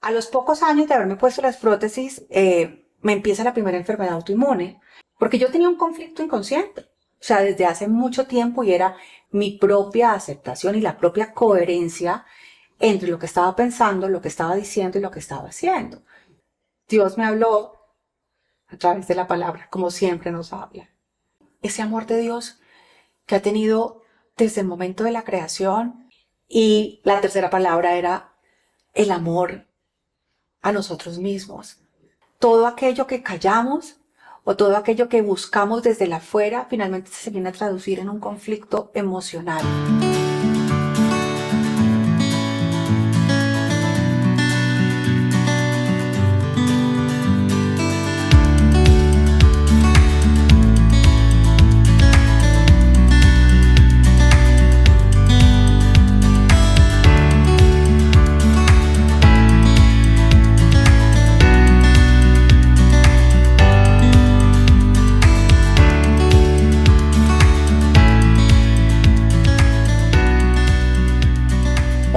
A los pocos años de haberme puesto las prótesis, me empieza la primera enfermedad autoinmune, porque yo tenía un conflicto inconsciente, o sea, desde hace mucho tiempo, y era mi propia aceptación y la propia coherencia entre lo que estaba pensando, lo que estaba diciendo y lo que estaba haciendo. Dios me habló a través de la palabra, como siempre nos habla. Ese amor de Dios que ha tenido desde el momento de la creación, y la tercera palabra era el amor a nosotros mismos. Todo aquello que callamos o todo aquello que buscamos desde la afuera finalmente se viene a traducir en un conflicto emocional.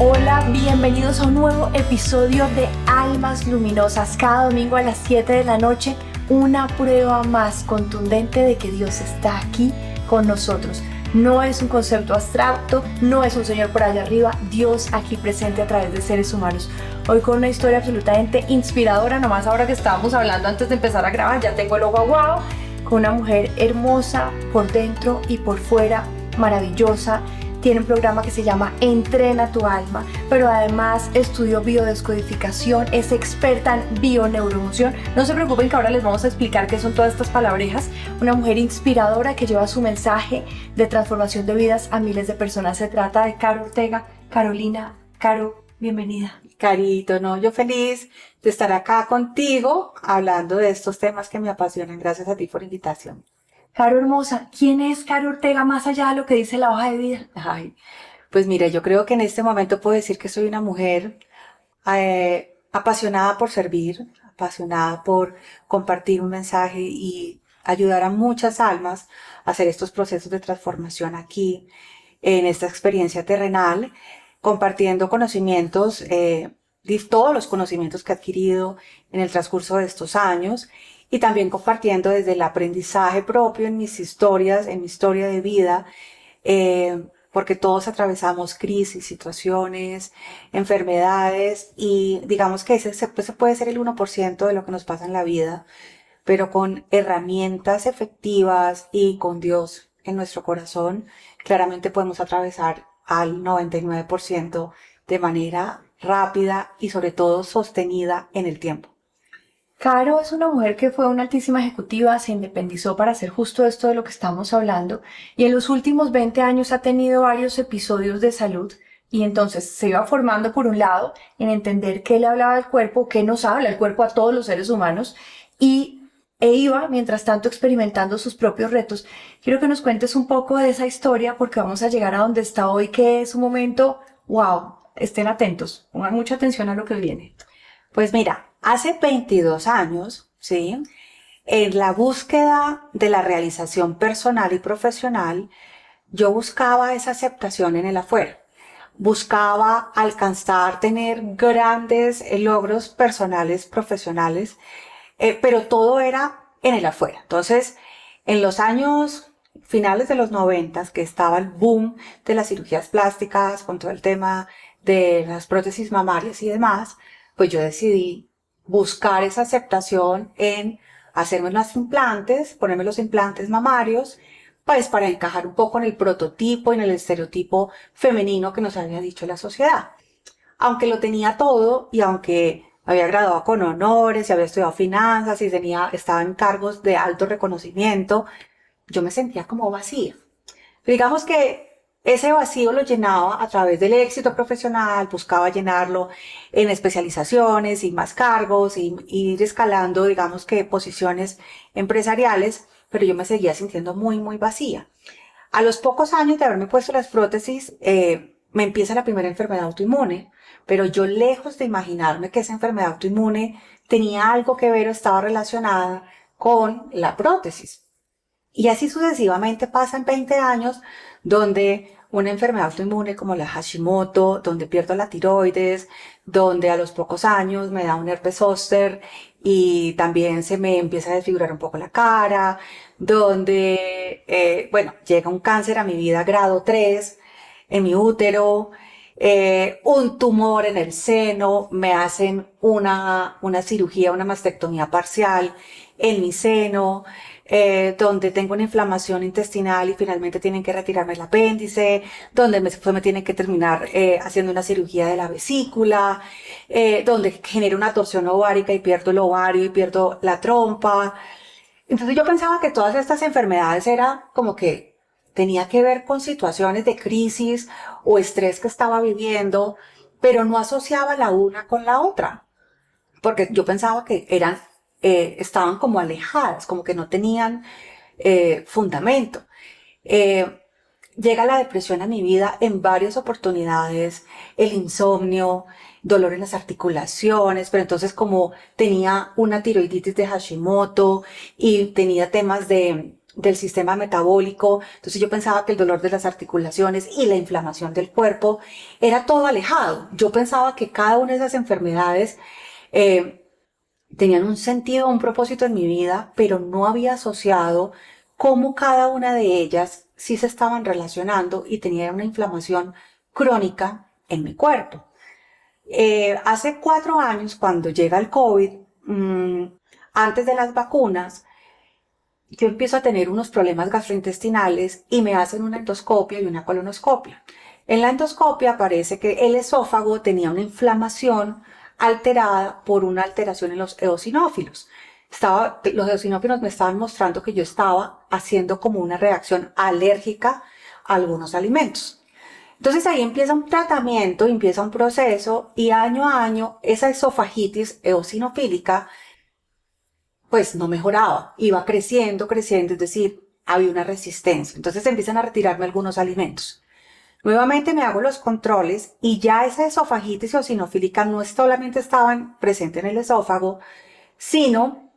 Hola, bienvenidos a un nuevo episodio de Almas Luminosas. Cada domingo a las 7 de la noche, una prueba más contundente de que Dios está aquí con nosotros. No es un concepto abstracto, no es un señor por allá arriba, Dios aquí presente a través de seres humanos. Hoy con una historia absolutamente inspiradora, nomás ahora que estábamos hablando antes de empezar a grabar, ya tengo el ojo aguado, con una mujer hermosa por dentro y por fuera, maravillosa. Tiene un programa que se llama Entrena tu alma, pero además estudió biodescodificación, es experta en bioneuroemoción. No se preocupen que ahora les vamos a explicar qué son todas estas palabrejas. Una mujer inspiradora que lleva su mensaje de transformación de vidas a miles de personas. Se trata de Caro Ortega. Carolina, Caro, bienvenida. Carito, no, yo feliz de estar acá contigo hablando de estos temas que me apasionan. Gracias a ti por la invitación. Caro hermosa, ¿quién es Caro Ortega más allá de lo que dice la hoja de vida? Ay, pues mira, yo creo que en este momento puedo decir que soy una mujer apasionada por servir, apasionada por compartir un mensaje y ayudar a muchas almas a hacer estos procesos de transformación aquí, en esta experiencia terrenal, compartiendo conocimientos, todos los conocimientos que he adquirido en el transcurso de estos años, y también compartiendo desde el aprendizaje propio en mis historias, en mi historia de vida, porque todos atravesamos crisis, situaciones, enfermedades, y digamos que ese puede ser el 1% de lo que nos pasa en la vida, pero con herramientas efectivas y con Dios en nuestro corazón, claramente podemos atravesar al 99% de manera rápida y sobre todo sostenida en el tiempo. Caro es una mujer que fue una altísima ejecutiva, se independizó para hacer justo esto de lo que estamos hablando y en los últimos 20 años ha tenido varios episodios de salud y entonces se iba formando por un lado en entender qué le hablaba al cuerpo, qué nos habla el cuerpo a todos los seres humanos e iba mientras tanto experimentando sus propios retos. Quiero que nos cuentes un poco de esa historia porque vamos a llegar a donde está hoy, que es un momento, wow, estén atentos, pongan mucha atención a lo que viene. Pues mira, hace 22 años, ¿sí? En la búsqueda de la realización personal y profesional, yo buscaba esa aceptación en el afuera. Buscaba alcanzar, tener grandes logros personales, profesionales, pero todo era en el afuera. Entonces, en los años finales de los 90, que estaba el boom de las cirugías plásticas, con todo el tema de las prótesis mamarias y demás, pues yo decidí buscar esa aceptación en hacerme los implantes, ponerme los implantes mamarios, pues para encajar un poco en el prototipo, en el estereotipo femenino que nos había dicho la sociedad. Aunque lo tenía todo y aunque había graduado con honores y había estudiado finanzas y estaba en cargos de alto reconocimiento, yo me sentía como vacía. Digamos que ese vacío lo llenaba a través del éxito profesional, buscaba llenarlo en especializaciones y más cargos y ir escalando, digamos que posiciones empresariales, pero yo me seguía sintiendo muy, muy vacía. A los pocos años de haberme puesto las prótesis, me empieza la primera enfermedad autoinmune, pero yo lejos de imaginarme que esa enfermedad autoinmune tenía algo que ver o estaba relacionada con la prótesis. Y así sucesivamente pasan 20 años donde una enfermedad autoinmune como la Hashimoto, donde pierdo la tiroides, donde a los pocos años me da un herpes zóster y también se me empieza a desfigurar un poco la cara, donde, bueno, llega un cáncer a mi vida grado 3 en mi útero, un tumor en el seno, me hacen una cirugía, una mastectomía parcial en mi seno, donde tengo una inflamación intestinal y finalmente tienen que retirarme el apéndice, donde después me tienen que terminar haciendo una cirugía de la vesícula, donde genero una torsión ovárica y pierdo el ovario y pierdo la trompa. Entonces yo pensaba que todas estas enfermedades era como que tenía que ver con situaciones de crisis o estrés que estaba viviendo, pero no asociaba la una con la otra, porque yo pensaba que estaban como alejadas, como que no tenían fundamento. Eh, Llega la depresión a mi vida en varias oportunidades, el insomnio, dolor en las articulaciones, pero entonces como tenía una tiroiditis de Hashimoto y tenía temas del sistema metabólico, entonces yo pensaba que el dolor de las articulaciones y la inflamación del cuerpo era todo alejado. Yo pensaba que cada una de esas enfermedades tenían un sentido, un propósito en mi vida, pero no había asociado cómo cada una de ellas sí se estaban relacionando y tenía una inflamación crónica en mi cuerpo. Hace 4 años, cuando llega el COVID, antes de las vacunas, yo empiezo a tener unos problemas gastrointestinales y me hacen una endoscopia y una colonoscopia. En la endoscopia parece que el esófago tenía una inflamación alterada por una alteración en los eosinófilos. Los eosinófilos me estaban mostrando que yo estaba haciendo como una reacción alérgica a algunos alimentos. Entonces ahí empieza un tratamiento, empieza un proceso y año a año esa esofagitis eosinofílica pues no mejoraba, iba creciendo, creciendo, es decir, había una resistencia. Entonces empiezan a retirarme algunos alimentos. Nuevamente me hago los controles y ya esa esofagitis eosinofílica no solamente estaban presente en el esófago, sino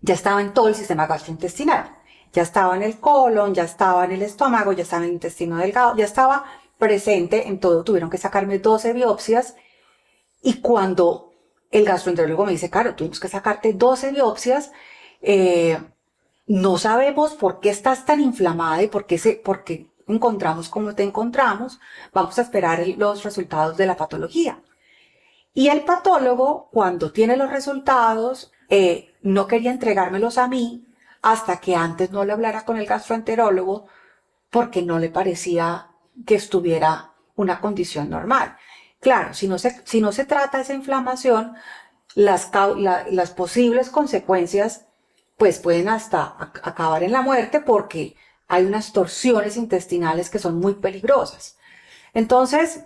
ya estaba en todo el sistema gastrointestinal. Ya estaba en el colon, ya estaba en el estómago, ya estaba en el intestino delgado, ya estaba presente en todo. Tuvieron que sacarme 12 biopsias y cuando el gastroenterólogo me dice, claro, tuvimos que sacarte 12 biopsias, no sabemos por qué estás tan inflamada y por qué encontramos como te encontramos, vamos a esperar los resultados de la patología. Y el patólogo, cuando tiene los resultados, no quería entregármelos a mí hasta que antes no le hablara con el gastroenterólogo porque no le parecía que estuviera una condición normal. Claro, si no se trata esa inflamación, las posibles consecuencias pues pueden hasta acabar en la muerte porque hay unas torsiones intestinales que son muy peligrosas. Entonces,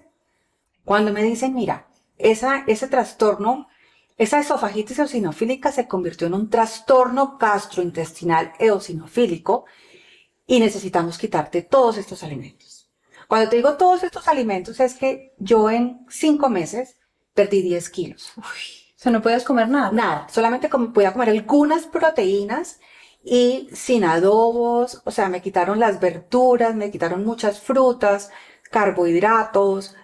cuando me dicen, mira, ese trastorno, esa esofagitis eosinofílica se convirtió en un trastorno gastrointestinal eosinofílico y necesitamos quitarte todos estos alimentos. Cuando te digo todos estos alimentos es que yo en 5 meses perdí 10 kilos. O sea, no podías comer nada. Nada, solamente podía comer algunas proteínas y sin adobos, o sea, me quitaron las verduras, me quitaron muchas frutas, carbohidratos.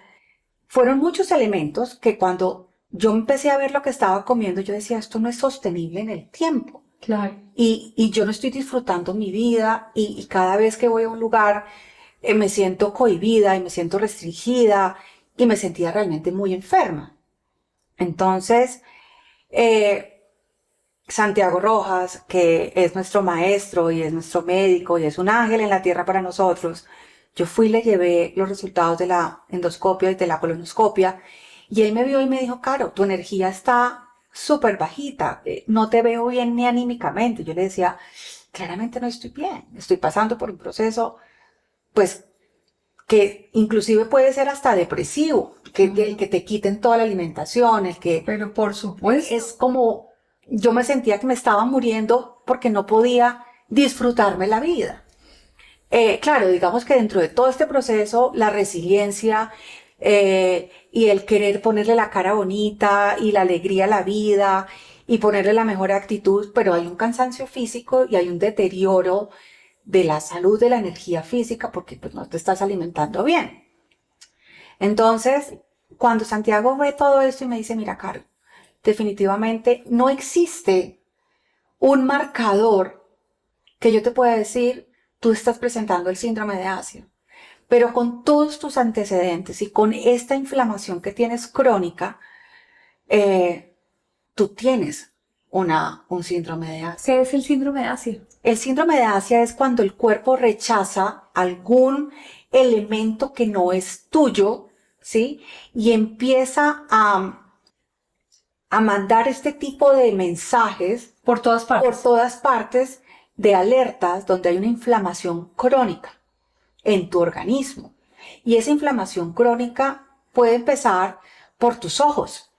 Fueron muchos elementos que cuando yo empecé a ver lo que estaba comiendo, yo decía, esto no es sostenible en el tiempo. Claro. Y yo no estoy disfrutando mi vida y cada vez que voy a un lugar me siento cohibida y me siento restringida y me sentía realmente muy enferma. Entonces, Santiago Rojas, que es nuestro maestro y es nuestro médico y es un ángel en la tierra para nosotros, yo fui y le llevé los resultados de la endoscopia y de la colonoscopia y él me vio y me dijo, Caro, tu energía está súper bajita, no te veo bien ni anímicamente. Yo le decía, claramente no estoy bien, estoy pasando por un proceso, pues, que inclusive puede ser hasta depresivo, el que te quiten toda la alimentación, Pero por supuesto. es como, yo me sentía que me estaba muriendo porque no podía disfrutarme la vida. Claro, digamos que dentro de todo este proceso, la resiliencia y el querer ponerle la cara bonita y la alegría a la vida y ponerle la mejor actitud, pero hay un cansancio físico y hay un deterioro de la salud, de la energía física, porque pues, no te estás alimentando bien. Entonces, cuando Santiago ve todo esto y me dice, mira, Caro, definitivamente no existe un marcador que yo te pueda decir, tú estás presentando el síndrome de Asia, pero con todos tus antecedentes y con esta inflamación que tienes crónica, tú tienes un síndrome de Asia. ¿Qué es el síndrome de Asia? El síndrome de Asia es cuando el cuerpo rechaza algún elemento que no es tuyo, ¿sí? Y empieza a mandar este tipo de mensajes Por todas partes. De alertas donde hay una inflamación crónica en tu organismo. Y esa inflamación crónica puede empezar por tus ojos.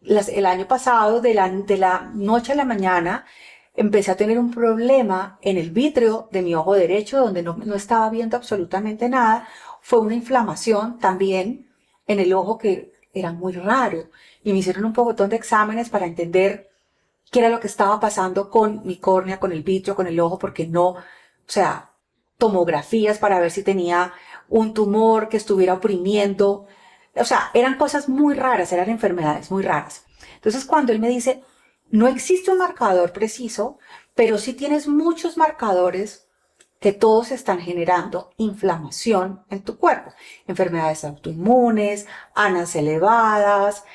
El año pasado, de la noche a la mañana, empecé a tener un problema en el vítreo de mi ojo derecho, donde no estaba viendo absolutamente nada. Fue una inflamación también en el ojo que era muy raro. Y me hicieron un pocotón de exámenes para entender qué era lo que estaba pasando con mi córnea, con el vitrio, con el ojo, porque tomografías para ver si tenía un tumor que estuviera oprimiendo. O sea, eran cosas muy raras, eran enfermedades muy raras. Entonces, cuando él me dice, no existe un marcador preciso, pero sí tienes muchos marcadores que todos están generando inflamación en tu cuerpo. Enfermedades autoinmunes, ANAs elevadas,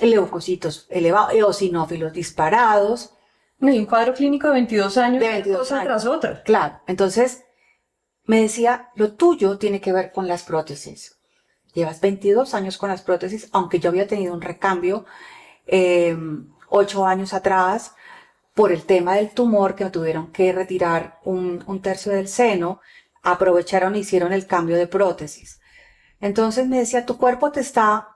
leucocitos elevados, eosinófilos disparados. Y un cuadro clínico de 22 años, de 22 cosa años. tras otra. Claro, entonces me decía, lo tuyo tiene que ver con las prótesis. Llevas 22 años con las prótesis, aunque yo había tenido un recambio 8 años atrás por el tema del tumor, que me tuvieron que retirar un tercio del seno, aprovecharon e hicieron el cambio de prótesis. Entonces me decía, tu cuerpo te está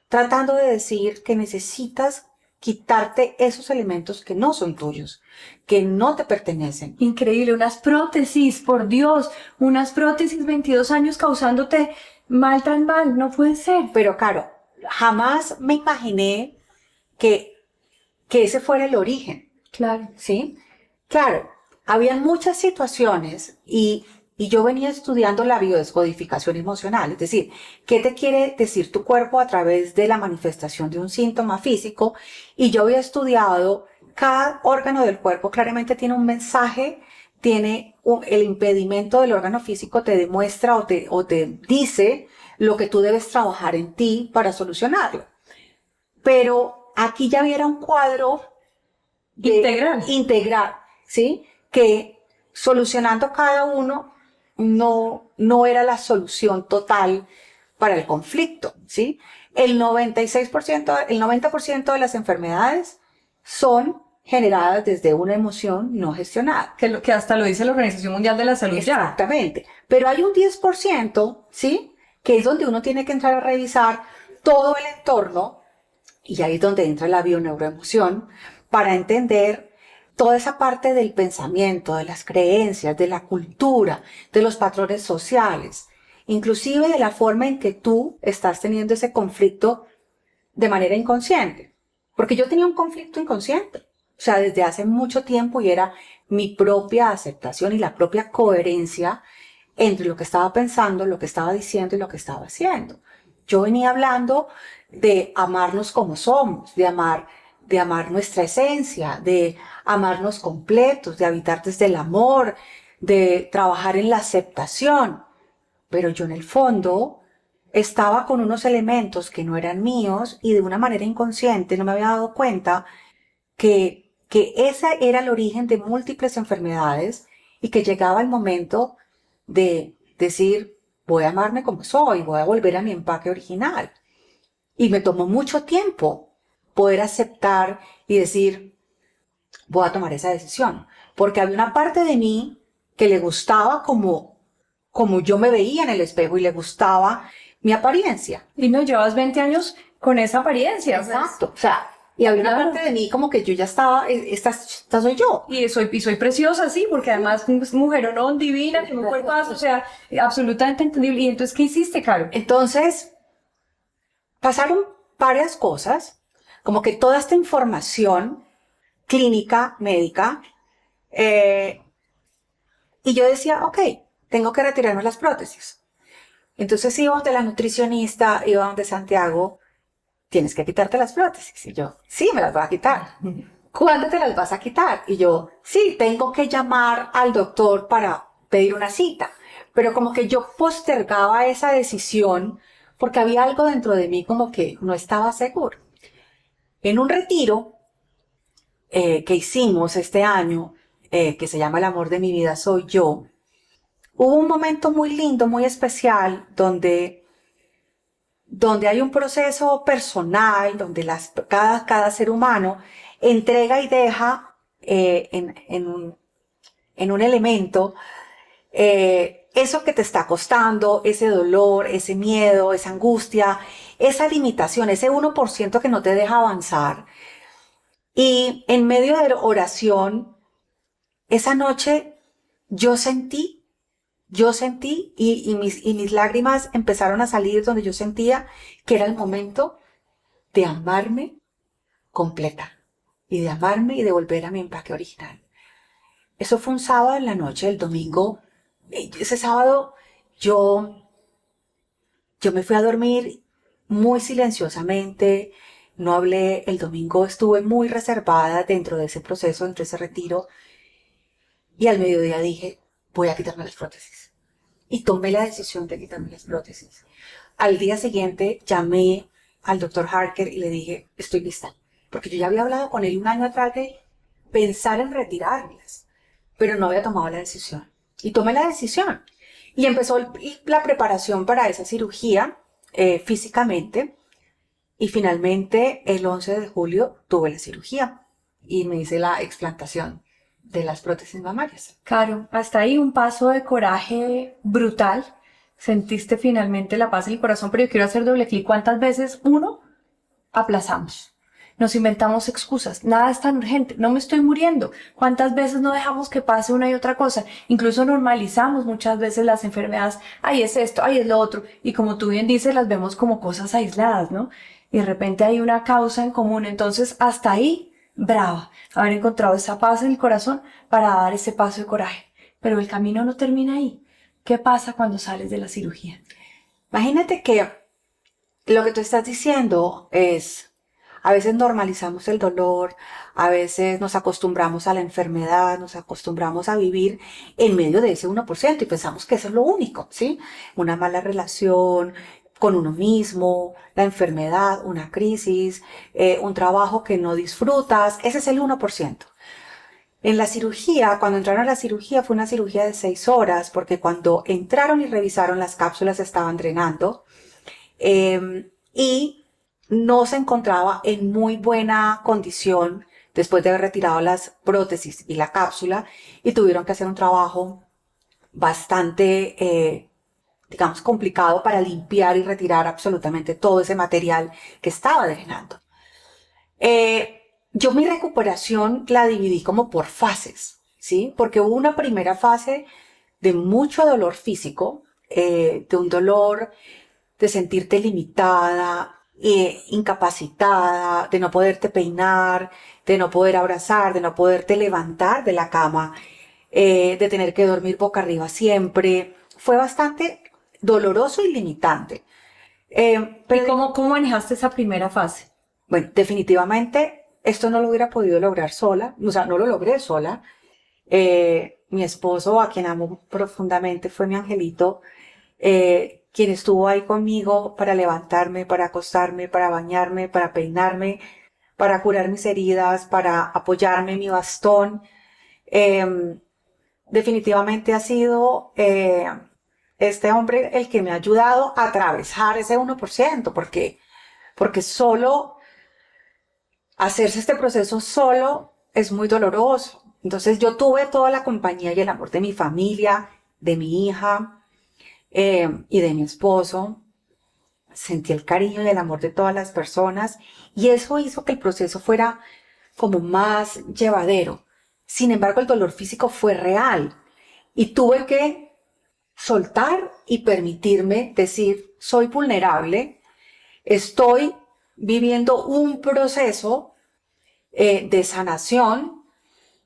tratando de decir que necesitas quitarte esos elementos que no son tuyos, que no te pertenecen. Increíble, unas prótesis, por Dios, unas prótesis 22 años causándote mal tan mal, no puede ser. Pero claro, jamás me imaginé que ese fuera el origen. Claro. ¿Sí? Claro, habían muchas situaciones y yo venía estudiando la biodescodificación emocional, es decir, ¿qué te quiere decir tu cuerpo a través de la manifestación de un síntoma físico? Y yo había estudiado cada órgano del cuerpo, claramente tiene un mensaje, el impedimento del órgano físico te demuestra o te dice lo que tú debes trabajar en ti para solucionarlo. Pero aquí ya había un cuadro integral, ¿sí? Que solucionando cada uno no era la solución total para el conflicto, ¿sí? El 90% de las enfermedades son generadas desde una emoción no gestionada. Que hasta lo dice la Organización Mundial de la Salud. Exactamente. Pero hay un 10%, ¿sí? Que es donde uno tiene que entrar a revisar todo el entorno, y ahí es donde entra la bioneuroemoción, para entender toda esa parte del pensamiento, de las creencias, de la cultura, de los patrones sociales, inclusive de la forma en que tú estás teniendo ese conflicto de manera inconsciente. Porque yo tenía un conflicto inconsciente, o sea, desde hace mucho tiempo, y era mi propia aceptación y la propia coherencia entre lo que estaba pensando, lo que estaba diciendo y lo que estaba haciendo. Yo venía hablando de amarnos como somos, de amar nuestra esencia, de amarnos completos, de habitar desde el amor, de trabajar en la aceptación. Pero yo en el fondo estaba con unos elementos que no eran míos y de una manera inconsciente no me había dado cuenta que ese era el origen de múltiples enfermedades y que llegaba el momento de decir, voy a amarme como soy, voy a volver a mi empaque original. Y me tomó mucho tiempo poder aceptar y decir, voy a tomar esa decisión. Porque había una parte de mí que le gustaba como yo me veía en el espejo y le gustaba mi apariencia. Y no, llevas 20 años con esa apariencia. Exacto. O sea, y había una parte de mí como que yo ya estaba, esta soy yo. Y soy preciosa, sí, porque además mujerón divina, que me cuerpazo, o sea, absolutamente entendible. ¿Y entonces qué hiciste, Caro? Entonces, pasaron varias cosas, como que toda esta información clínica, médica, Y yo decía, ok, tengo que retirarme las prótesis. Entonces iba donde la nutricionista, iba donde Santiago, tienes que quitarte las prótesis. Y yo, sí, me las voy a quitar. ¿Cuándo te las vas a quitar? Y yo, sí, tengo que llamar al doctor para pedir una cita. Pero como que yo postergaba esa decisión porque había algo dentro de mí como que no estaba seguro. En un retiro que hicimos este año, que se llama El amor de mi vida soy yo, hubo un momento muy lindo, muy especial, donde hay un proceso personal, donde cada ser humano entrega y deja en un elemento eso que te está costando, ese dolor, ese miedo, esa angustia, esa limitación, ese 1% que no te deja avanzar. Y en medio de la oración, esa noche yo sentí y mis lágrimas empezaron a salir donde yo sentía que era el momento de amarme completa y de amarme y de volver a mi empaque original. Eso fue un sábado en la noche, el domingo. Ese sábado yo me fui a dormir muy silenciosamente, no hablé, el domingo estuve muy reservada dentro de ese proceso, dentro de ese retiro, y al mediodía dije, voy a quitarme las prótesis. Y tomé la decisión de quitarme las prótesis. Al día siguiente llamé al doctor Harker y le dije, estoy lista. Porque yo ya había hablado con él un año atrás de pensar en retirármelas, pero no había tomado la decisión. Y tomé la decisión. Y empezó la preparación para esa cirugía físicamente. Y finalmente, el 11 de julio, tuve la cirugía y me hice la explantación de las prótesis mamarias. Claro, hasta ahí un paso de coraje brutal. Sentiste finalmente la paz en el corazón, pero yo quiero hacer doble clic. ¿Cuántas veces aplazamos? Nos inventamos excusas. Nada es tan urgente. No me estoy muriendo. ¿Cuántas veces no dejamos que pase una y otra cosa? Incluso normalizamos muchas veces las enfermedades. Ay, es esto, ay, es lo otro. Y como tú bien dices, las vemos como cosas aisladas, ¿no? Y de repente hay una causa en común. Entonces, hasta ahí, brava, haber encontrado esa paz en el corazón para dar ese paso de coraje. Pero el camino no termina ahí. ¿Qué pasa cuando sales de la cirugía? Imagínate que lo que tú estás diciendo es, a veces normalizamos el dolor, a veces nos acostumbramos a la enfermedad, nos acostumbramos a vivir en medio de ese 1% y pensamos que eso es lo único, ¿sí? Una mala relación con uno mismo, la enfermedad, una crisis, un trabajo que no disfrutas, ese es el 1%. En la cirugía, cuando entraron a la cirugía, fue una cirugía de 6 horas, porque cuando entraron y revisaron las cápsulas estaban drenando, y no se encontraba en muy buena condición después de haber retirado las prótesis y la cápsula, y tuvieron que hacer un trabajo bastante, digamos, complicado para limpiar y retirar absolutamente todo ese material que estaba drenando. Yo mi recuperación la dividí como por fases, ¿sí? Porque hubo una primera fase de mucho dolor físico, de un dolor de sentirte limitada, incapacitada, de no poderte peinar, de no poder abrazar, de no poderte levantar de la cama, de tener que dormir boca arriba siempre. Fue bastante doloroso y limitante. ¿Y cómo manejaste esa primera fase? Bueno, definitivamente esto no lo hubiera podido lograr sola, o sea, no lo logré sola. Mi esposo, a quien amo profundamente, fue mi angelito, quien estuvo ahí conmigo para levantarme, para acostarme, para bañarme, para peinarme, para curar mis heridas, para apoyarme en mi bastón. Definitivamente ha sido este hombre el que me ha ayudado a atravesar ese 1%, porque solo hacerse este proceso solo es muy doloroso. Entonces yo tuve toda la compañía y el amor de mi familia, de mi hija, y de mi esposo. Sentí el cariño y el amor de todas las personas y eso hizo que el proceso fuera como más llevadero. Sin embargo, el dolor físico fue real y tuve que soltar y permitirme decir, soy vulnerable, estoy viviendo un proceso de sanación,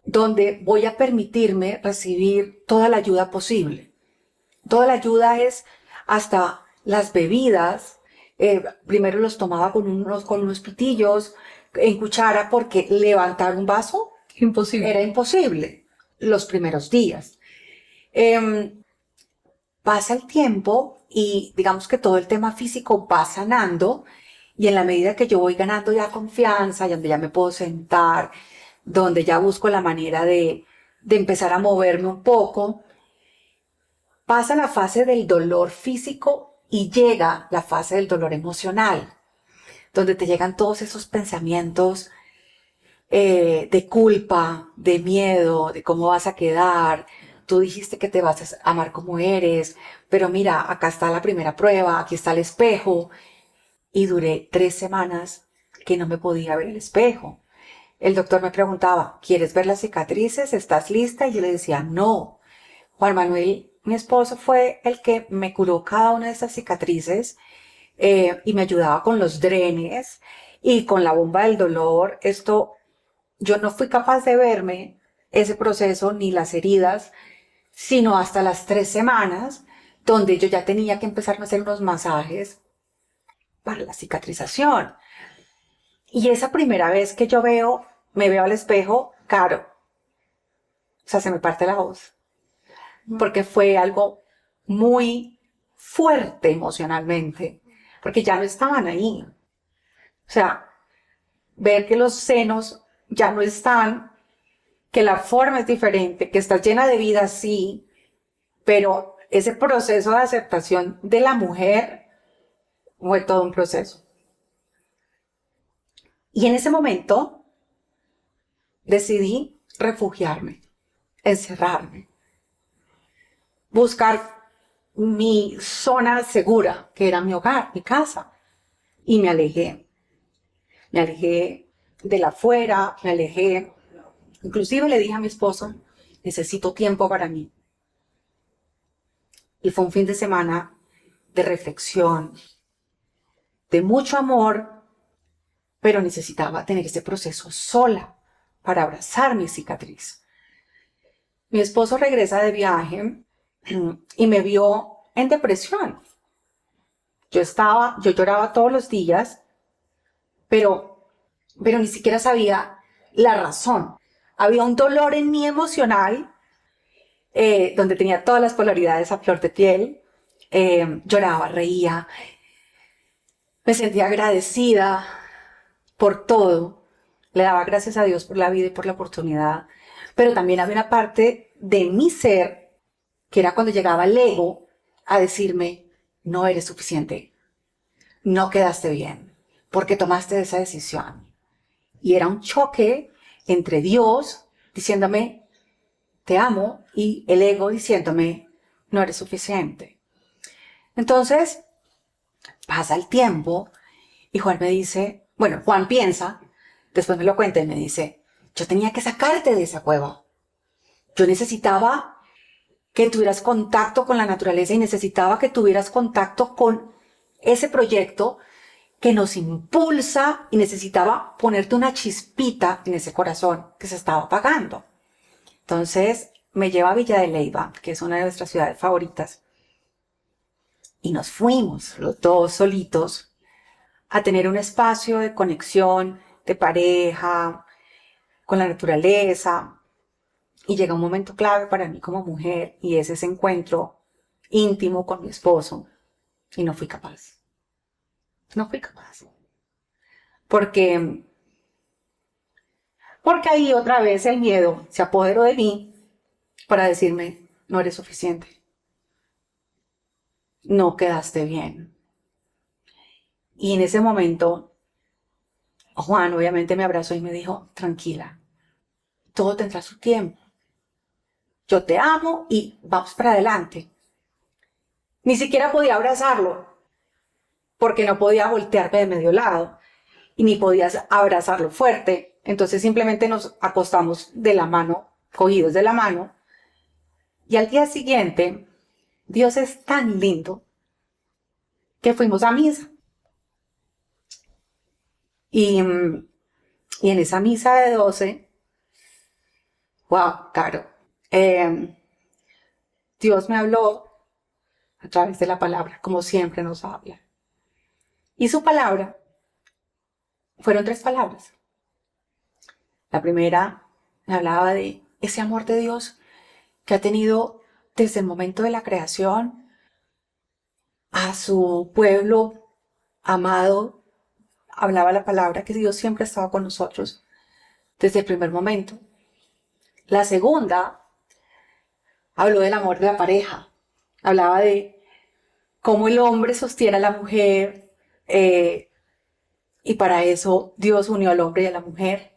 donde voy a permitirme recibir toda la ayuda posible. Toda la ayuda es hasta las bebidas. Primero los tomaba con unos pitillos, en cuchara, porque levantar un vaso Imposible. era imposible los primeros días. Pasa el tiempo y digamos que todo el tema físico va sanando, y en la medida que yo voy ganando ya confianza, y donde ya me puedo sentar, donde ya busco la manera de empezar a moverme un poco, pasa la fase del dolor físico y llega la fase del dolor emocional, donde te llegan todos esos pensamientos de culpa, de miedo, de cómo vas a quedar. Tú dijiste que te vas a amar como eres, pero mira, acá está la primera prueba, aquí está el espejo. Y duré 3 semanas que no me podía ver el espejo. El doctor me preguntaba, ¿quieres ver las cicatrices? ¿Estás lista? Y yo le decía, no. Juan Manuel, mi esposo, fue el que me curó cada una de esas cicatrices, y me ayudaba con los drenes y con la bomba del dolor. Yo no fui capaz de verme ese proceso ni las heridas, sino hasta las 3 semanas, donde yo ya tenía que empezar a hacer unos masajes para la cicatrización. Y esa primera vez que me veo al espejo, claro, o sea, se me parte la voz, porque fue algo muy fuerte emocionalmente, porque ya no estaban ahí. O sea, ver que los senos ya no están, que la forma es diferente, que está llena de vida, sí, pero ese proceso de aceptación de la mujer fue todo un proceso. Y en ese momento decidí refugiarme, encerrarme, buscar mi zona segura, que era mi hogar, mi casa. Y me alejé. Me alejé de la afuera, me alejé. Inclusive le dije a mi esposo, necesito tiempo para mí. Y fue un fin de semana de reflexión, de mucho amor, pero necesitaba tener ese proceso sola para abrazar mi cicatriz. Mi esposo regresa de viaje y me vio en depresión. Yo lloraba todos los días, pero ni siquiera sabía la razón. Había un dolor en mí emocional, donde tenía todas las polaridades a flor de piel. Lloraba, reía, me sentía agradecida por todo. Le daba gracias a Dios por la vida y por la oportunidad. Pero también había una parte de mi ser, que era cuando llegaba el ego a decirme, no eres suficiente, no quedaste bien, porque tomaste esa decisión. Y era un choque entre Dios diciéndome, te amo, y el ego diciéndome, no eres suficiente. Entonces, pasa el tiempo y Juan me dice, bueno, Juan piensa, después me lo cuenta y me dice, yo tenía que sacarte de esa cueva. Yo necesitaba que tuvieras contacto con la naturaleza y necesitaba que tuvieras contacto con ese proyecto que nos impulsa, y necesitaba ponerte una chispita en ese corazón que se estaba apagando. Entonces me lleva a Villa de Leyva, que es una de nuestras ciudades favoritas, y nos fuimos los dos solitos a tener un espacio de conexión, de pareja, con la naturaleza. Y llega un momento clave para mí como mujer, y es ese encuentro íntimo con mi esposo, y no fui capaz. No fui capaz. Porque ahí otra vez el miedo se apoderó de mí para decirme, no eres suficiente, no quedaste bien. Y en ese momento, Juan obviamente me abrazó y me dijo, tranquila, todo tendrá su tiempo. Yo te amo y vamos para adelante. Ni siquiera podía abrazarlo, porque no podía voltearme de medio lado y ni podías abrazarlo fuerte. Entonces simplemente nos acostamos de la mano, cogidos de la mano. Y al día siguiente, Dios es tan lindo que fuimos a misa. Y en esa misa de 12, Wow, Caro. Dios me habló a través de la palabra, como siempre nos habla. Y su palabra fueron 3 palabras. La primera me hablaba de ese amor de Dios que ha tenido desde el momento de la creación a su pueblo amado. Hablaba la palabra que Dios siempre ha estado con nosotros desde el primer momento. La segunda habló del amor de la pareja. Hablaba de cómo el hombre sostiene a la mujer, y para eso Dios unió al hombre y a la mujer.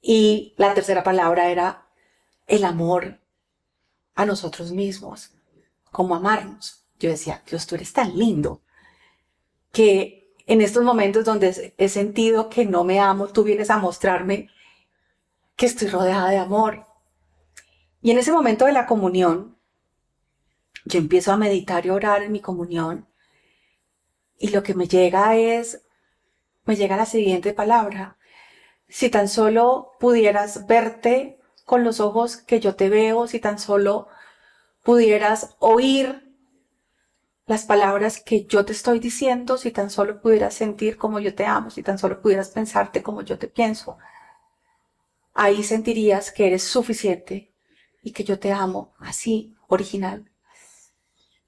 Y la tercera palabra era el amor a nosotros mismos, cómo amarnos. Yo decía, Dios, tú eres tan lindo que en estos momentos donde he sentido que no me amo, tú vienes a mostrarme que estoy rodeada de amor. Y en ese momento de la comunión, yo empiezo a meditar y orar en mi comunión, y lo que me llega la siguiente palabra: si tan solo pudieras verte con los ojos que yo te veo, si tan solo pudieras oír las palabras que yo te estoy diciendo, si tan solo pudieras sentir como yo te amo, si tan solo pudieras pensarte como yo te pienso, ahí sentirías que eres suficiente y que yo te amo así, original.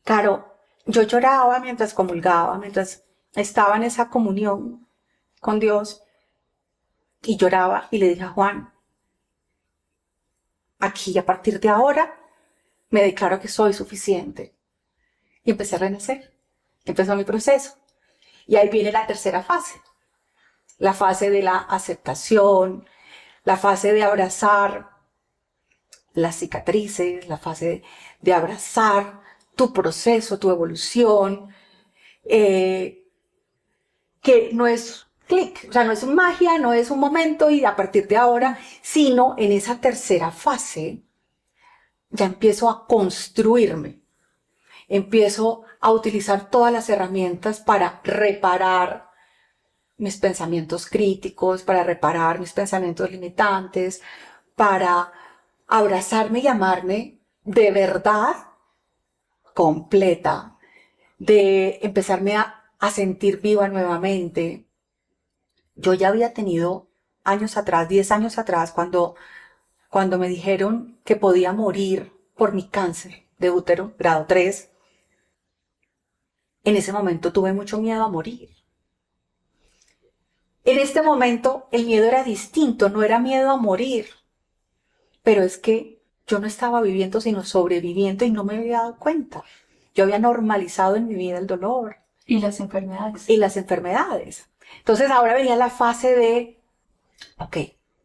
Claro, yo lloraba mientras comulgaba, mientras estaba en esa comunión con Dios, y lloraba y le dije a Juan, aquí a partir de ahora me declaro que soy suficiente. Y empecé a renacer, empezó mi proceso. Y ahí viene la tercera fase, la fase de la aceptación, la fase de abrazar las cicatrices, la fase de abrazar tu proceso, tu evolución, que no es clic, o sea, no es magia, no es un momento y a partir de ahora, sino en esa tercera fase ya empiezo a construirme, empiezo a utilizar todas las herramientas para reparar mis pensamientos críticos, para reparar mis pensamientos limitantes, para abrazarme y amarme de verdad completa, de empezarme a sentir viva nuevamente. Yo ya había tenido años atrás, 10 años atrás, cuando me dijeron que podía morir por mi cáncer de útero, grado 3, en ese momento tuve mucho miedo a morir. En este momento el miedo era distinto, no era miedo a morir, pero es que yo no estaba viviendo sino sobreviviendo y no me había dado cuenta. Yo había normalizado en mi vida el dolor. Y las enfermedades. Y las enfermedades. Entonces ahora venía la fase de, ok,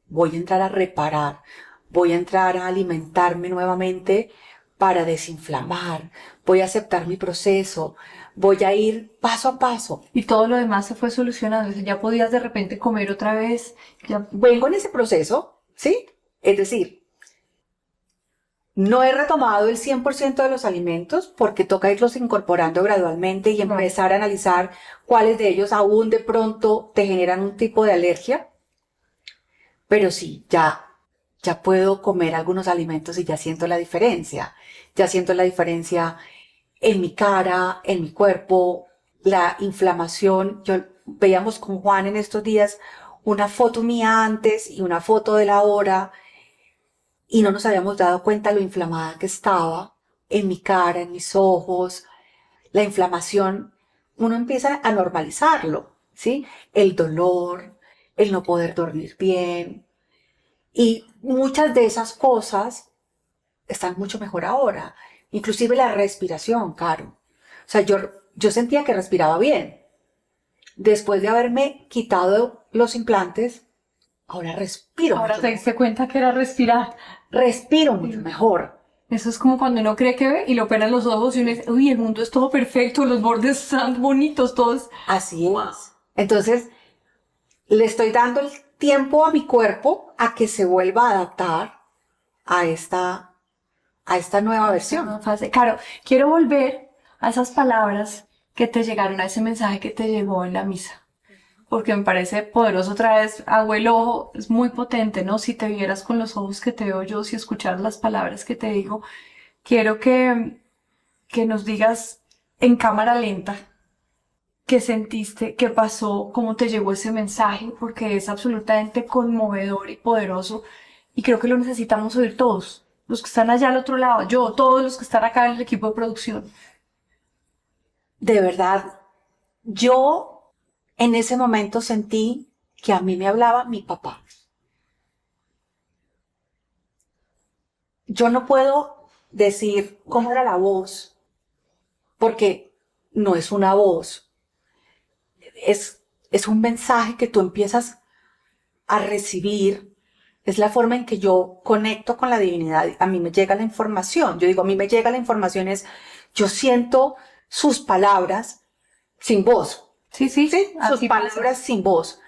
voy a entrar a reparar, voy a entrar a alimentarme nuevamente para desinflamar, voy a aceptar mi proceso, voy a ir paso a paso. Y todo lo demás se fue solucionando. O sea, ya podías de repente comer otra vez. Ya... Vengo en ese proceso, ¿sí? Es decir, no he retomado el 100% de los alimentos porque toca irlos incorporando gradualmente y empezar a analizar cuáles de ellos aún de pronto te generan un tipo de alergia. Pero sí, ya puedo comer algunos alimentos y ya siento la diferencia. Ya siento la diferencia en mi cara, en mi cuerpo, la inflamación. Veíamos con Juan en estos días una foto mía antes y una foto de la hora, y no nos habíamos dado cuenta lo inflamada que estaba en mi cara, en mis ojos. La inflamación, uno empieza a normalizarlo, ¿sí? El dolor, el no poder dormir bien. Y muchas de esas cosas están mucho mejor ahora. Inclusive la respiración, Caro. O sea, yo sentía que respiraba bien. Después de haberme quitado los implantes, ahora respiro. Ahora te diste cuenta que era respirar. Respiro mucho mejor. Eso es como cuando uno cree que ve y lo operan los ojos y uno dice, uy, el mundo es todo perfecto, los bordes están bonitos, todos. Así es. Entonces, le estoy dando el tiempo a mi cuerpo a que se vuelva a adaptar a esta nueva versión. Claro, quiero volver a esas palabras que te llegaron, a ese mensaje que te llegó en la misa. porque me parece poderoso otra vez. Hago el ojo, es muy potente, ¿no? Si te vieras con los ojos que te veo yo, si escucharas las palabras que te digo, quiero que nos digas en cámara lenta qué sentiste, qué pasó, cómo te llegó ese mensaje, porque es absolutamente conmovedor y poderoso y creo que lo necesitamos oír todos, los que están allá al otro lado, yo, todos los que están acá en el equipo de producción. De verdad, yo en ese momento sentí que a mí me hablaba mi papá. Yo no puedo decir cómo era la voz, porque no es una voz, es un mensaje que tú empiezas a recibir, es la forma en que yo conecto con la divinidad. A mí me llega la información, yo digo, a mí me llega la información, yo siento sus palabras sin voz. Sí, sí, Sí, sus palabras sin voz.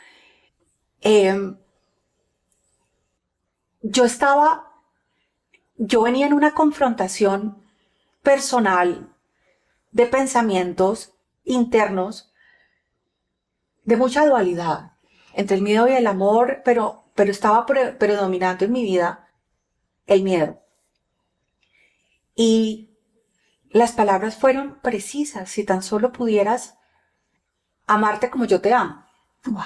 Yo venía en una confrontación personal de pensamientos internos de mucha dualidad entre el miedo y el amor, pero estaba predominando en mi vida el miedo. Y las palabras fueron precisas: si tan solo pudieras amarte como yo te amo. Wow.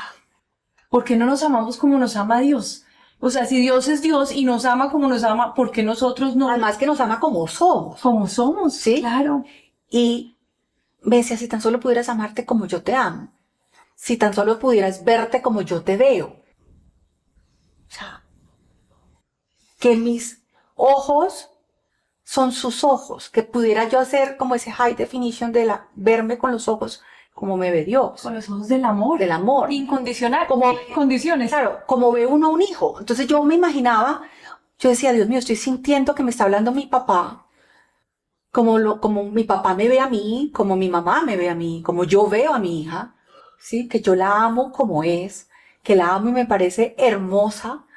¿Por qué no nos amamos como nos ama Dios? O sea, si Dios es Dios y nos ama como nos ama, ¿por qué nosotros no? Además que nos ama como somos. Como somos, ¿sí? Claro. Y me decía, si tan solo pudieras amarte como yo te amo, si tan solo pudieras verte como yo te veo. O sea, que mis ojos son sus ojos, que pudiera yo hacer como ese high definition de verme con los ojos como me ve Dios. Con los ojos del amor. Del amor. Incondicional. Como condiciones. Claro, como ve uno a un hijo. Entonces yo me imaginaba, yo decía, Dios mío, estoy sintiendo que me está hablando mi papá, como mi papá me ve a mí, como mi mamá me ve a mí, como yo veo a mi hija, ¿sí? Que yo la amo como es, que la amo y me parece hermosa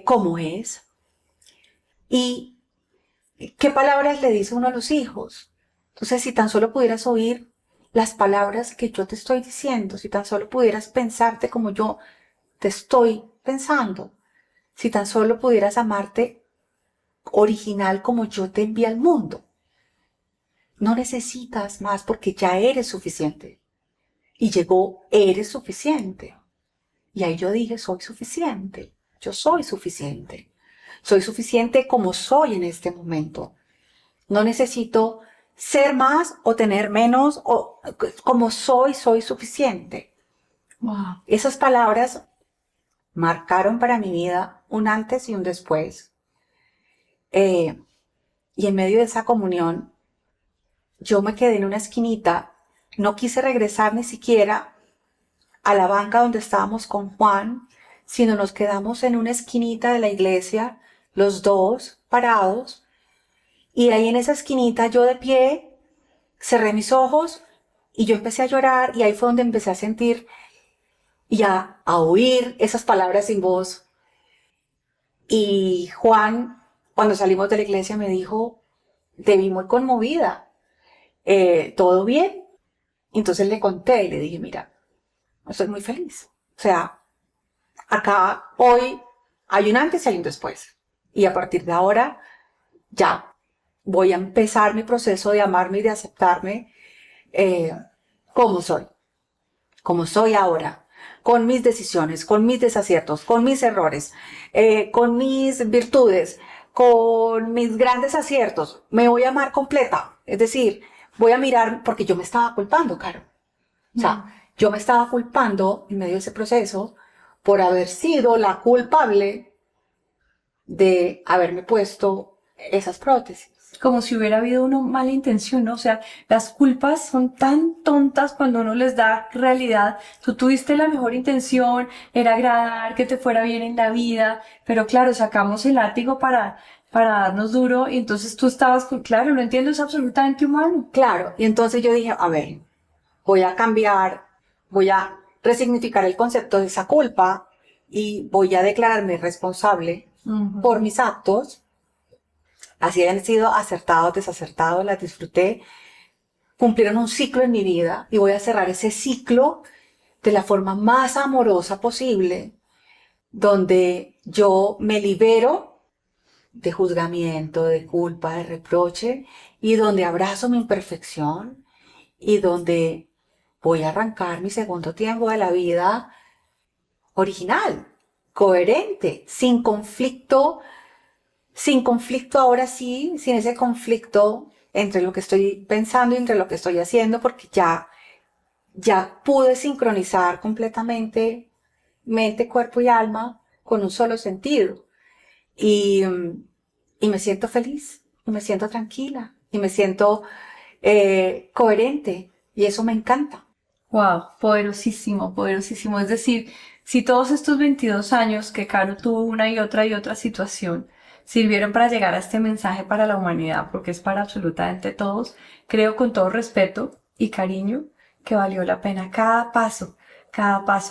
como es. Y ¿qué palabras le dice uno a los hijos? Entonces, si tan solo pudieras oír las palabras que yo te estoy diciendo, si tan solo pudieras pensarte como yo te estoy pensando, si tan solo pudieras amarte original como yo te envié al mundo, no necesitas más porque ya eres suficiente. Y llegó, eres suficiente. Y ahí yo dije, soy suficiente. Yo soy suficiente. Soy suficiente como soy en este momento. No necesito ser más o tener menos, o como soy suficiente. Wow. Esas palabras marcaron para mi vida un antes y un después. Y en medio de esa comunión, yo me quedé en una esquinita, no quise regresar ni siquiera a la banca donde estábamos con Juan, sino nos quedamos en una esquinita de la iglesia, los dos parados, y ahí en esa esquinita yo de pie, cerré mis ojos y yo empecé a llorar, y ahí fue donde empecé a sentir y a oír esas palabras sin voz. Y Juan, cuando salimos de la iglesia, me dijo, te vi muy conmovida. ¿Todo bien? Entonces le conté y le dije, mira, estoy muy feliz. O sea, acá hoy hay un antes y hay un después. Y a partir de ahora, ya voy a empezar mi proceso de amarme y de aceptarme como soy ahora, con mis decisiones, con mis desaciertos, con mis errores, con mis virtudes, con mis grandes aciertos. Me voy a amar completa. Es decir, voy a mirar, porque yo me estaba culpando, Caro. O sea, yo me estaba culpando en medio de ese proceso por haber sido la culpable de haberme puesto esas prótesis. Como si hubiera habido una mala intención, ¿no? O sea, las culpas son tan tontas cuando uno les da realidad. Tú tuviste la mejor intención, era agradar, que te fuera bien en la vida, pero claro, sacamos el látigo para darnos duro y entonces tú estabas con, claro, lo entiendo, es absolutamente humano. Claro, y entonces yo dije, a ver, voy a cambiar, voy a resignificar el concepto de esa culpa y voy a declararme responsable por mis actos. Así hayan sido acertados, desacertados, las disfruté, cumplieron un ciclo en mi vida y voy a cerrar ese ciclo de la forma más amorosa posible, donde yo me libero de juzgamiento, de culpa, de reproche, y donde abrazo mi imperfección y donde voy a arrancar mi segundo tiempo de la vida original, coherente, sin conflicto ahora sí, sin ese conflicto entre lo que estoy pensando y entre lo que estoy haciendo, porque ya pude sincronizar completamente mente, cuerpo y alma con un solo sentido. Y, y me siento feliz, y me siento tranquila, y me siento coherente, y eso me encanta. Wow, poderosísimo, poderosísimo. Es decir, si todos estos 22 años que Caro tuvo una y otra situación sirvieron para llegar a este mensaje para la humanidad, porque es para absolutamente todos, creo con todo respeto y cariño que valió la pena cada paso,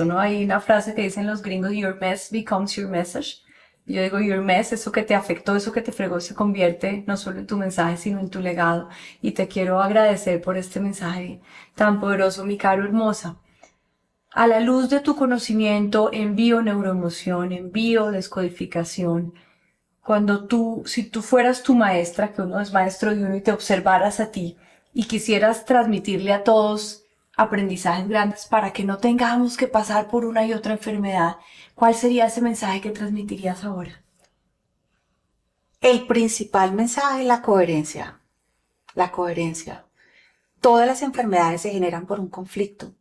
¿no? Hay una frase que dicen los gringos, your mess becomes your message. Yo digo, your mess, eso que te afectó, eso que te fregó, se convierte no solo en tu mensaje, sino en tu legado. Y te quiero agradecer por este mensaje tan poderoso, mi Caro hermosa. A la luz de tu conocimiento en bioneuroemoción, en biodescodificación, si tú fueras tu maestra, que uno es maestro de uno y te observaras a ti y quisieras transmitirle a todos aprendizajes grandes para que no tengamos que pasar por una y otra enfermedad, ¿cuál sería ese mensaje que transmitirías ahora? El principal mensaje es la coherencia. La coherencia. Todas las enfermedades se generan por un conflicto.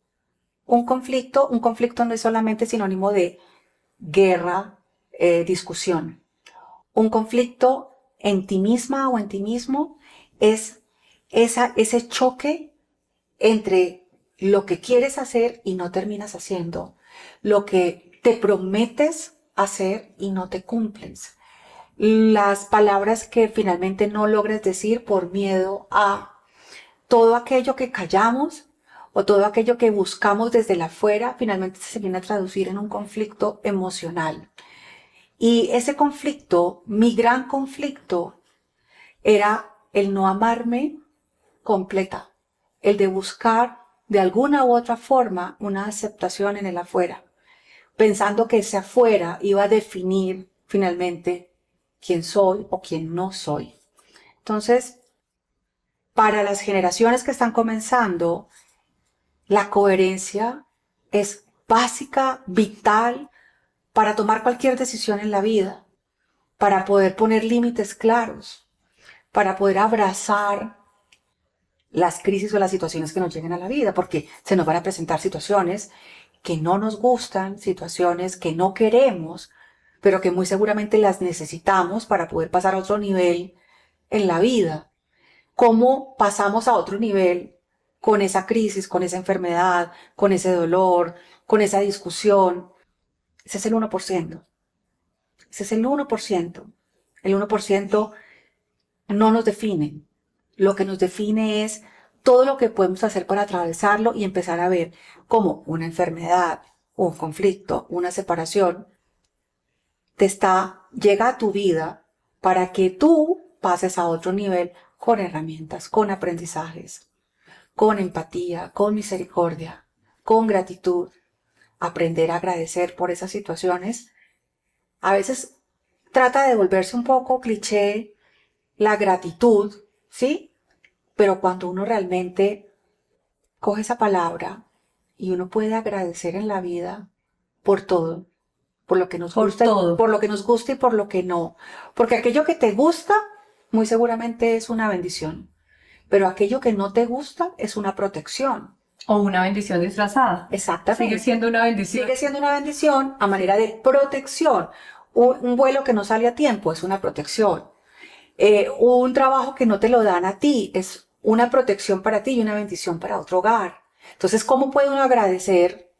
Un conflicto no es solamente sinónimo de guerra, discusión. Un conflicto en ti misma o en ti mismo es ese choque entre lo que quieres hacer y no terminas haciendo, lo que te prometes hacer y no te cumples, las palabras que finalmente no logras decir por miedo a todo aquello que callamos o todo aquello que buscamos desde la afuera, finalmente se viene a traducir en un conflicto emocional. Y ese conflicto, mi gran conflicto, era el no amarme completa, el de buscar de alguna u otra forma una aceptación en el afuera, pensando que ese afuera iba a definir finalmente quién soy o quién no soy. Entonces, para las generaciones que están comenzando, la coherencia es básica, vital, para tomar cualquier decisión en la vida, para poder poner límites claros, para poder abrazar las crisis o las situaciones que nos lleguen a la vida, porque se nos van a presentar situaciones que no nos gustan, situaciones que no queremos, pero que muy seguramente las necesitamos para poder pasar a otro nivel en la vida. ¿Cómo pasamos a otro nivel con esa crisis, con esa enfermedad, con ese dolor, con esa discusión? Ese es el 1%. Ese es el 1%. El 1% no nos define. Lo que nos define es todo lo que podemos hacer para atravesarlo y empezar a ver cómo una enfermedad, un conflicto, una separación llega a tu vida para que tú pases a otro nivel con herramientas, con aprendizajes, con empatía, con misericordia, con gratitud, aprender a agradecer por esas situaciones. A veces trata de volverse un poco cliché la gratitud, ¿sí? Pero cuando uno realmente coge esa palabra y uno puede agradecer en la vida por todo, por lo que nos gusta, por lo que nos gusta y por lo que no. Porque aquello que te gusta, muy seguramente es una bendición. Pero aquello que no te gusta es una protección. O una bendición disfrazada. Exactamente. Sigue siendo una bendición. Sigue siendo una bendición a manera de protección. Un vuelo que no sale a tiempo es una protección. Un trabajo que no te lo dan a ti es una protección para ti y una bendición para otro hogar. Entonces, ¿cómo puede uno agradecer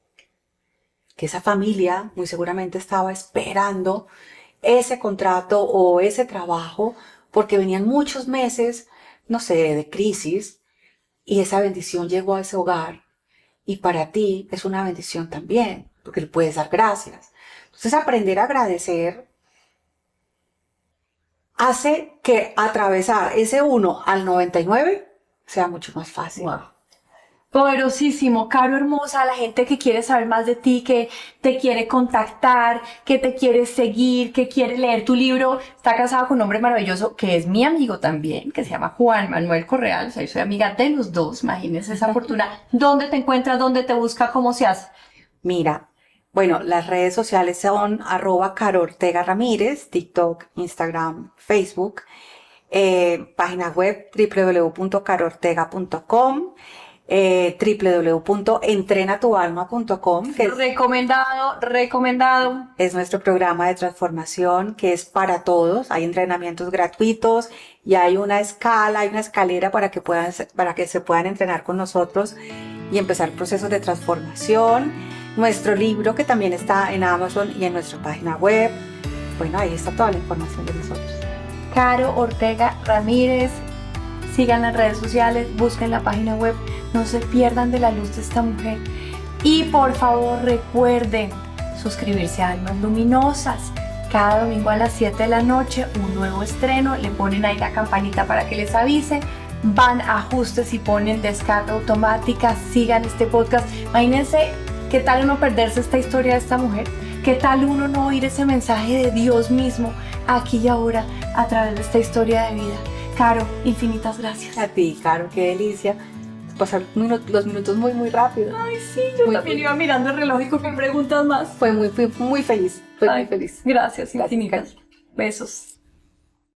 que esa familia muy seguramente estaba esperando ese contrato o ese trabajo porque venían muchos meses, no sé, de crisis y esa bendición llegó a ese hogar y para ti es una bendición también porque le puedes dar gracias? Entonces, aprender a agradecer hace que atravesar ese 1 al 99 sea mucho más fácil. Wow. Poderosísimo, Caro hermosa, la gente que quiere saber más de ti, que te quiere contactar, que te quiere seguir, que quiere leer tu libro, está casado con un hombre maravilloso que es mi amigo también, que se llama Juan Manuel Correal, o sea, yo soy amiga de los dos, imagínense esa fortuna. ¿Dónde te encuentras? ¿Dónde te busca? ¿Cómo se hace? Mira, bueno, las redes sociales son @CaroOrtegaRamírez, TikTok, Instagram, Facebook, página web www.caroortega.com, www.entrenatualma.com, que Recomendado. es nuestro programa de transformación, que es para todos. Hay entrenamientos gratuitos y hay una escalera para que se puedan entrenar con nosotros y empezar procesos de transformación. Nuestro libro, que también está en Amazon y en nuestra página web. Bueno, ahí está toda la información de nosotros. Caro Ortega Ramírez, sigan las redes sociales, busquen la página web, no se pierdan de la luz de esta mujer. Y por favor recuerden suscribirse a Almas Luminosas. Cada domingo a las 7 de la noche, un nuevo estreno, le ponen ahí la campanita para que les avise. Van a ajustes y ponen descarga automática, sigan este podcast. Imagínense qué tal uno perderse esta historia de esta mujer, qué tal uno no oír ese mensaje de Dios mismo aquí y ahora a través de esta historia de vida. Caro, infinitas gracias. A ti, Caro, qué delicia. Pasar los minutos muy, muy rápido. Ay, sí, yo también iba mirando el reloj y con qué preguntas más. Fui muy feliz. Muy feliz. Gracias infinitas. Besos.